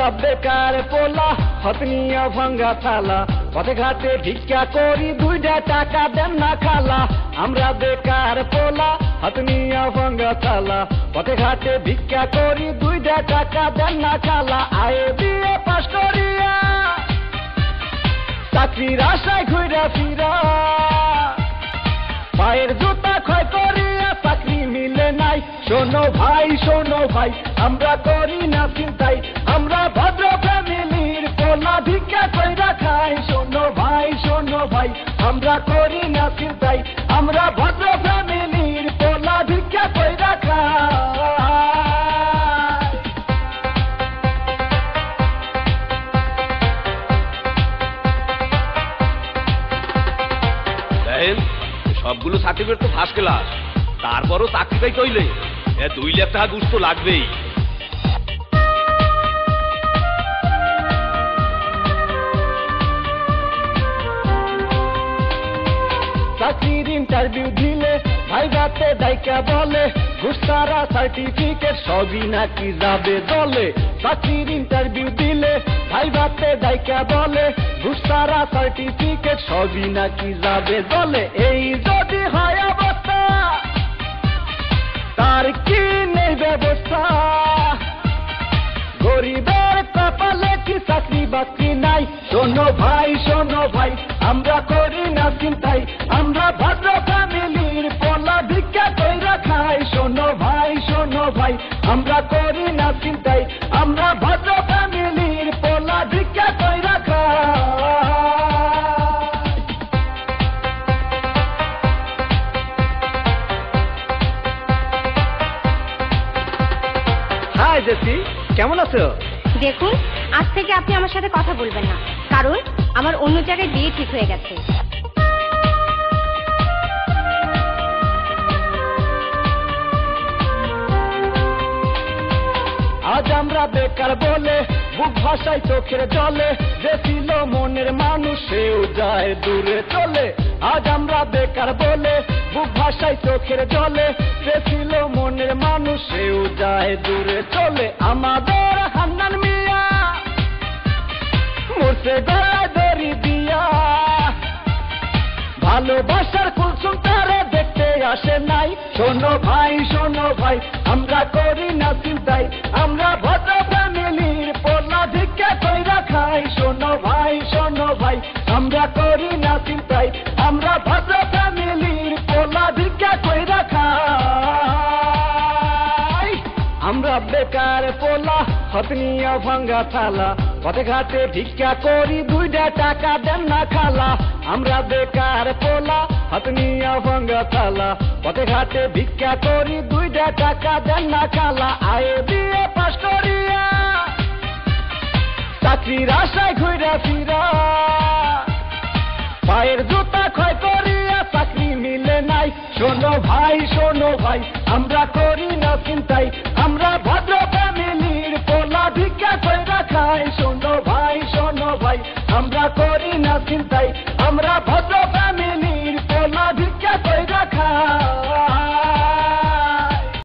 আমরা বেকার পোলা হতনিয়া ভাঙ্গা থালা পথে ঘাটে ভিক্ষা করি দুইটা টাকা দেন না খালা আমরা বেকার পোলা হতনিয়া ভাঙ্গা থালা পথে ঘাটে ভিক্ষা করি দুইটা টাকা দেন না খালা আয়ে বিয়ে পাশ করিয়া চাকরির আশায় ঘুরা ফিরা পায়ের জুতা ক্ষয় করিয়া চাকরি মিলে নাই শোনো ভাই আমরা করি না চিন্তাই আমরা ভদ্র ফ্যামিলির পোলা ভিক্ষা কইরা খাই শোনো ভাই আমরা করি না চিন্তাই আমরা ভদ্র ফ্যামিলির পোলা ভিক্ষা কইরা খাই সবগুলো সার্টিফিকেট তো ফার্স্ট ক্লাস তারপরও চাকরি পাই কইলে 2 লাখ টাকা ঘুষ তো লাগবেই চাকরির ইন্টারভিউ দিলে ভাইভাতে দায়িকা বলে ঘুষ ছাড়া সার্টিফিকেট সবই নাকি যাবে দলে চাকরির ইন্টারভিউ দিলে ভাইভাতে দায়িকা বলে ঘুষ ছাড়া সার্টিফিকেট সবই নাকি যাবে দলে এই যদি হয় অবস্থা তার কি নেই ব্যবস্থা গরিবের কপালে কি চাকরি বাকরি নাই শোনো ভাই আমরা করি না চিন্তাই আমরা ভদ্র ফ্যামিলির পোলা ভিক্ষা কইরা খাই শোনো ভাই আমরা করি না চিন্তাই আমরা ভদ্র ফ্যামিলির পোলা ভিক্ষা কইরা হাই জেসি কেমন আছো দেখুন আজ থেকে আপনি আমার সাথে কথা বলবেন না কারণ আমার অন্য জায়গায় বিয়ে ঠিক হয়ে গেছে আজ আমরা বেকার বলে বুক ভাষায় চোখের জলে যে ছিল মনের মানুষ সেও যায় দূরে চলে আজ আমরা বেকার বলে বুক ভাষায় চোখের জলে যে ছিল মনের মানুষ সেও যায় দূরে চলে আমাদের হান্নান মিয়া মরছে গলায় দড়ি দিয়া ভালোবাসার কুলসুম তারে দেখতে আসে নাই শোনো ভাই আমরা করি না চিন্তাই আমরা ভদ্র ফ্যামিলির পোলা ভিক্ষা কইরা খাই শোনো ভাই আমরা করি না চিন্তাই আমরা ভদ্র ফ্যামিলির পোলা ভিক্ষা কইরা খাই আমরা বেকার পোলা হতনিয়া ভাঙ্গা থালা পথে ঘাটে ভিক্ষা করি দুইটা টাকা দেন না খালা আমরা বেকার পোলা হতনিয়া ভাঙ্গা থালা পথে ঘাটে ভিক্ষা করি দুইটা টাকা দেন না খালা আয়ে বিয়ে পাশ করিয়া চাকরির আশায় ঘুরা ফিরা পায়ের জুতা ক্ষয় করিয়া চাকরি মিলে নাই শোনো ভাই আমরা করি না চিন্তাই আমরা ভদ্র ফ্যামিলির পোলা ভিক্ষা কইরা খাই শোনো ভাই আমরা করি না চিন্তাই আমরা ভদ্র ফ্যামিলির পোলা ভিক্ষা কইরা খাই